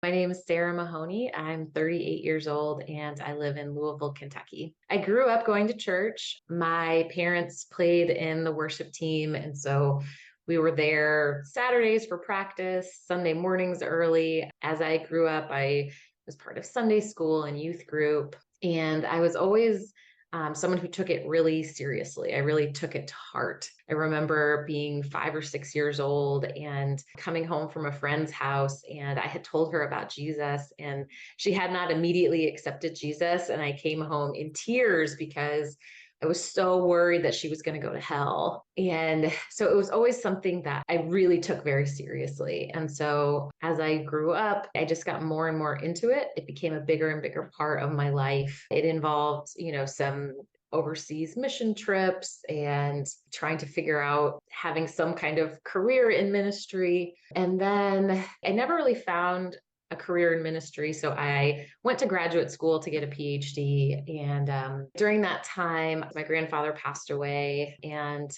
My name is Sara Mahony. I'm 38 years old and I live in Louisville, Kentucky. I grew up going to church. My parents played in the worship team, and so we were there Saturdays for practice, Sunday mornings early. As I grew up, I was part of Sunday school and youth group, and I was always someone who took it really seriously. I really took it to heart. I remember being 5 or 6 years old and coming home from a friend's house, and I had told her about Jesus, and she had not immediately accepted Jesus. And I came home in tears because I was so worried that she was going to go to hell. And so it was always something that I really took very seriously. And so as I grew up, I just got more and more into it. It became a bigger and bigger part of my life. It involved, some overseas mission trips and trying to figure out having some kind of career in ministry. And then I never really found a career in ministry. So I went to graduate school to get a PhD. And during that time, my grandfather passed away. And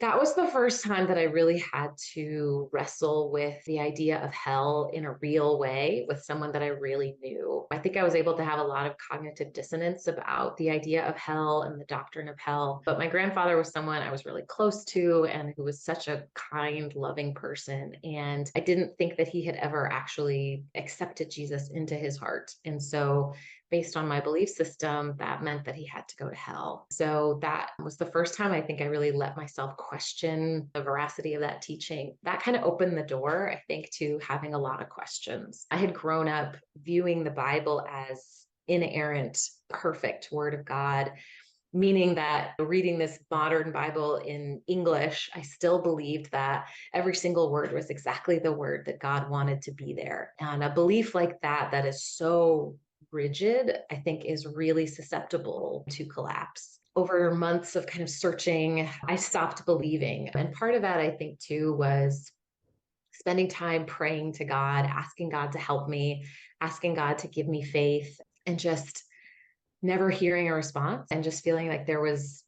that was the first time that I really had to wrestle with the idea of hell in a real way with someone that I really knew. I think I was able to have a lot of cognitive dissonance about the idea of hell and the doctrine of hell. But my grandfather was someone I was really close to and who was such a kind, loving person. And I didn't think that he had ever actually accepted Jesus into his heart. And so based on my belief system, that meant that he had to go to hell. So that was the first time I think I really let myself question the veracity of that teaching. That kind of opened the door, I think, to having a lot of questions. I had grown up viewing the Bible as inerrant, perfect word of God, meaning that reading this modern Bible in English, I still believed that every single word was exactly the word that God wanted to be there. And a belief like that, that is so rigid, I think is really susceptible to collapse. Over months of kind of searching, I stopped believing. And part of that, I think, too, was spending time praying to God, asking God to help me, asking God to give me faith, and just never hearing a response and just feeling like there was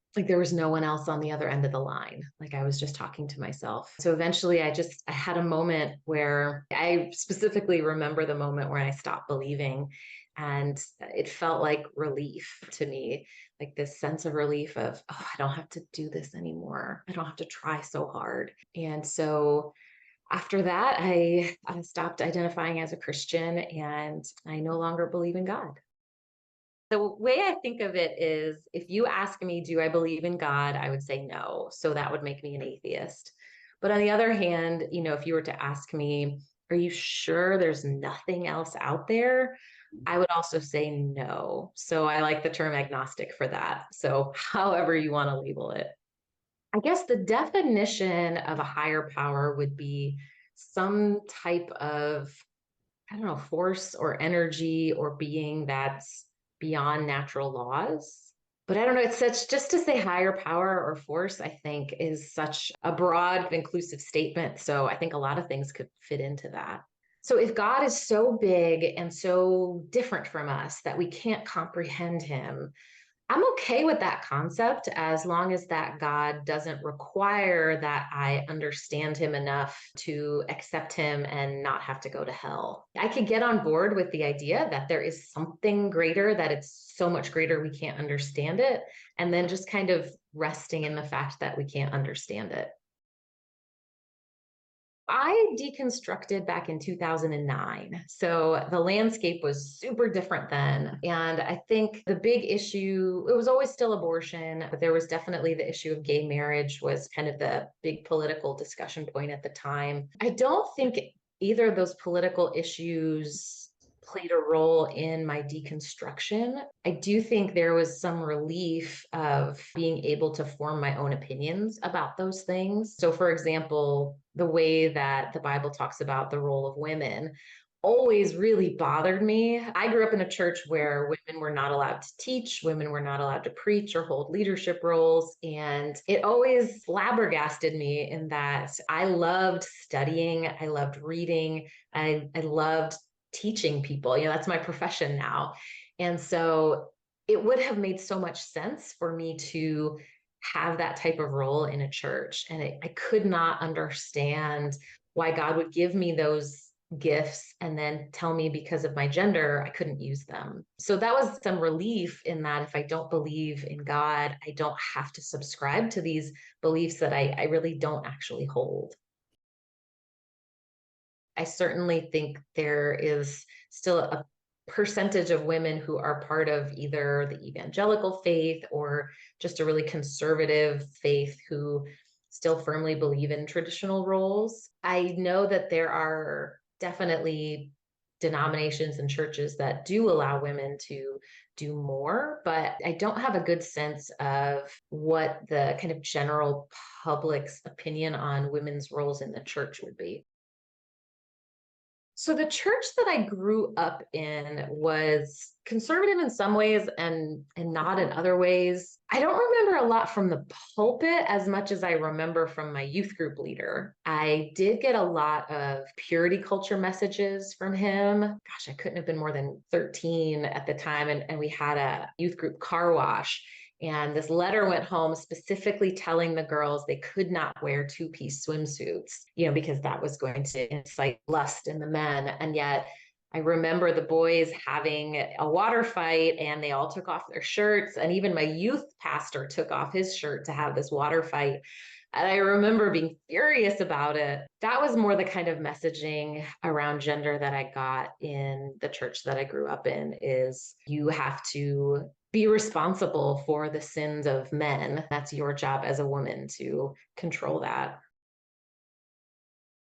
no one else on the other end of the line. Like I was just talking to myself. So eventually I had a moment where I specifically remember the moment where I stopped believing, and it felt like relief to me, like this sense of relief of, oh, I don't have to do this anymore. I don't have to try so hard. And so after that, I stopped identifying as a Christian and I no longer believe in God. The way I think of it is if you ask me, do I believe in God? I would say no. So that would make me an atheist. But on the other hand, if you were to ask me, are you sure there's nothing else out there? I would also say no. So I like the term agnostic for that. So however you want to label it. I guess the definition of a higher power would be some type of, I don't know, force or energy or being that's beyond natural laws. But I don't know, it's such, just to say higher power or force, I think is such a broad, inclusive statement. So I think a lot of things could fit into that. So if God is so big and so different from us that we can't comprehend him, I'm okay with that concept as long as that God doesn't require that I understand him enough to accept him and not have to go to hell. I could get on board with the idea that there is something greater, that it's so much greater we can't understand it, and then just kind of resting in the fact that we can't understand it. I deconstructed back in 2009. So the landscape was super different then. And I think the big issue, it was always still abortion, but there was definitely the issue of gay marriage was kind of the big political discussion point at the time. I don't think either of those political issues played a role in my deconstruction. I do think there was some relief of being able to form my own opinions about those things. So, for example, the way that the Bible talks about the role of women always really bothered me. I grew up in a church where women were not allowed to teach, women were not allowed to preach or hold leadership roles. And it always flabbergasted me in that I loved studying, I loved reading, I loved teaching people. That's my profession now. And so it would have made so much sense for me to have that type of role in a church. And I could not understand why God would give me those gifts and then tell me because of my gender, I couldn't use them. So that was some relief in that if I don't believe in God, I don't have to subscribe to these beliefs that I really don't actually hold. I certainly think there is still a percentage of women who are part of either the evangelical faith or just a really conservative faith who still firmly believe in traditional roles. I know that there are definitely denominations and churches that do allow women to do more, but I don't have a good sense of what the kind of general public's opinion on women's roles in the church would be. So the church that I grew up in was conservative in some ways and not in other ways. I don't remember a lot from the pulpit as much as I remember from my youth group leader. I did get a lot of purity culture messages from him. Gosh, I couldn't have been more than 13 at the time. And we had a youth group car wash. And this letter went home specifically telling the girls they could not wear two-piece swimsuits, because that was going to incite lust in the men. And yet I remember the boys having a water fight and they all took off their shirts. And even my youth pastor took off his shirt to have this water fight. And I remember being furious about it. That was more the kind of messaging around gender that I got in the church that I grew up in is you have to be responsible for the sins of men. That's your job as a woman to control that.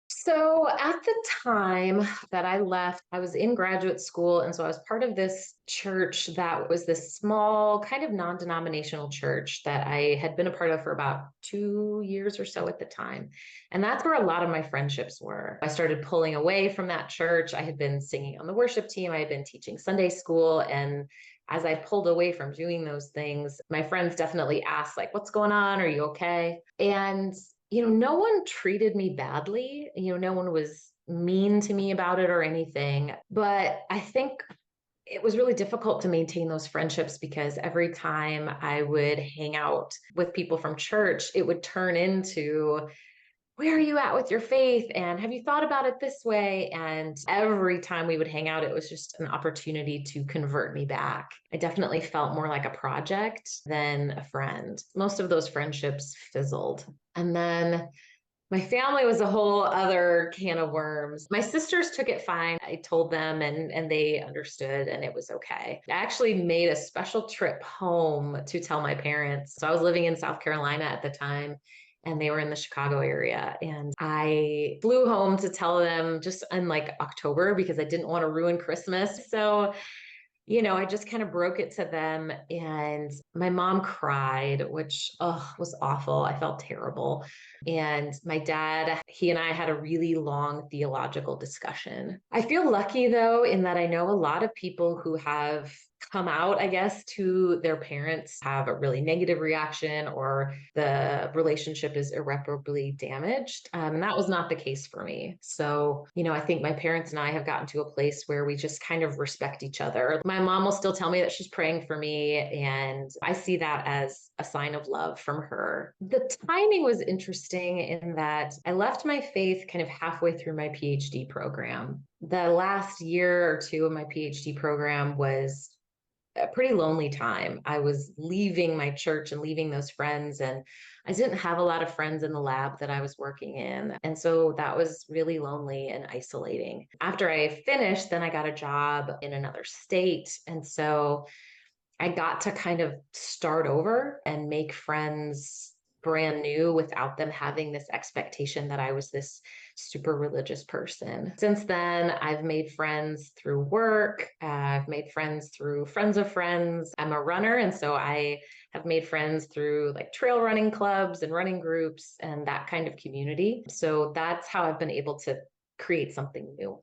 So at the time that I left, I was in graduate school. And so I was part of this church that was this small, kind of non denominational church that I had been a part of for about 2 years or so at the time. And that's where a lot of my friendships were. I started pulling away from that church. I had been singing on the worship team, I had been teaching Sunday school. And as I pulled away from doing those things, my friends definitely asked, like, what's going on? Are you okay? And no one treated me badly. No one was mean to me about it or anything. But I think it was really difficult to maintain those friendships because every time I would hang out with people from church, it would turn into, where are you at with your faith? And have you thought about it this way? And every time we would hang out, it was just an opportunity to convert me back. I definitely felt more like a project than a friend. Most of those friendships fizzled. And then my family was a whole other can of worms. My sisters took it fine. I told them and they understood and it was okay. I actually made a special trip home to tell my parents. So I was living in South Carolina at the time and they were in the Chicago area. And I flew home to tell them just in like October because I didn't want to ruin Christmas. So I just kind of broke it to them and my mom cried, which was awful. I felt terrible. And my dad, he and I had a really long theological discussion. I feel lucky though, in that I know a lot of people who have come out, I guess, to their parents have a really negative reaction or the relationship is irreparably damaged. And that was not the case for me. So, I think my parents and I have gotten to a place where we just kind of respect each other. My mom will still tell me that she's praying for me, and I see that as a sign of love from her. The timing was interesting in that I left my faith kind of halfway through my PhD program. The last year or two of my PhD program was a pretty lonely time. I was leaving my church and leaving those friends, and I didn't have a lot of friends in the lab that I was working in. And so that was really lonely and isolating. After I finished, then I got a job in another state. And so I got to kind of start over and make friends brand new without them having this expectation that I was this super religious person. Since then, I've made friends through work. I've made friends through friends of friends. I'm a runner, and so I have made friends through like trail running clubs and running groups and that kind of community. So that's how I've been able to create something new.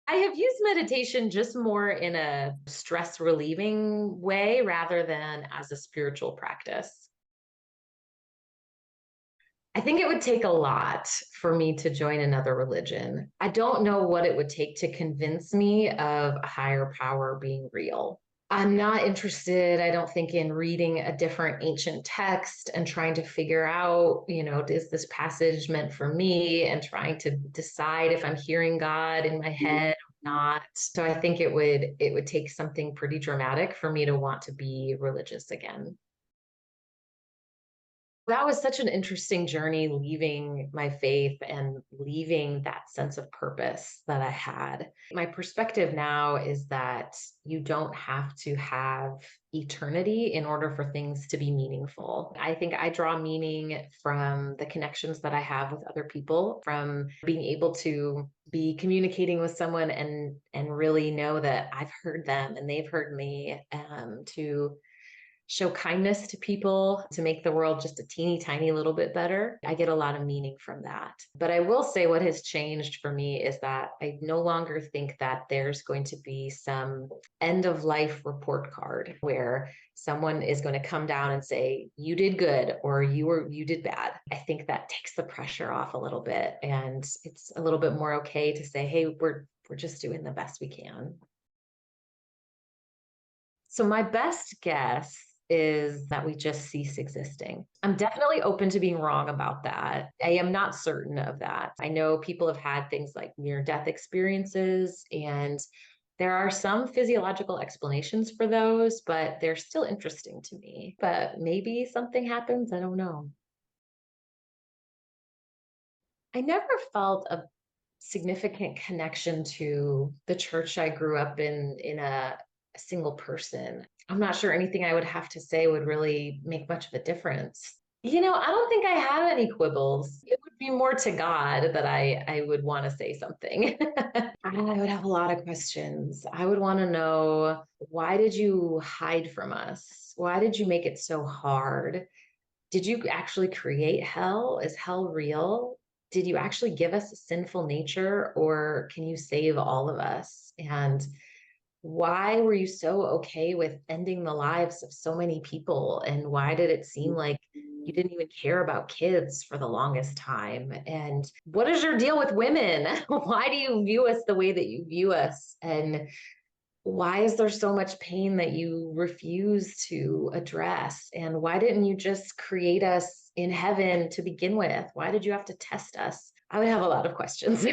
I have used meditation just more in a stress relieving way rather than as a spiritual practice. I think it would take a lot for me to join another religion. I don't know what it would take to convince me of a higher power being real. I'm not interested, I don't think, in reading a different ancient text and trying to figure out, is this passage meant for me and trying to decide if I'm hearing God in my head or not. So I think it would take something pretty dramatic for me to want to be religious again. That was such an interesting journey, leaving my faith and leaving that sense of purpose that I had. My perspective now is that you don't have to have eternity in order for things to be meaningful. I think I draw meaning from the connections that I have with other people, from being able to be communicating with someone and really know that I've heard them and they've heard me, to show kindness to people, to make the world just a teeny tiny little bit better. I get a lot of meaning from that. But I will say what has changed for me is that I no longer think that there's going to be some end of life report card where someone is going to come down and say you did good or you did bad. I think that takes the pressure off a little bit, and it's a little bit more okay to say, hey, we're just doing the best we can. So my best guess is that we just cease existing. I'm definitely open to being wrong about that. I am not certain of that. I know people have had things like near death experiences, and there are some physiological explanations for those, but they're still interesting to me. But maybe something happens. I don't know. I never felt a significant connection to the church I grew up in a single person. I'm not sure anything I would have to say would really make much of a difference. I don't think I have any quibbles. It would be more to God that I would want to say something. I would have a lot of questions. I would want to know, why did you hide from us? Why did you make it so hard? Did you actually create hell? Is hell real? Did you actually give us a sinful nature, or can you save all of us? And why were you so okay with ending the lives of so many people? And why did it seem like you didn't even care about kids for the longest time? And what is your deal with women? Why do you view us the way that you view us? And why is there so much pain that you refuse to address? And why didn't you just create us in heaven to begin with? Why did you have to test us? I would have a lot of questions.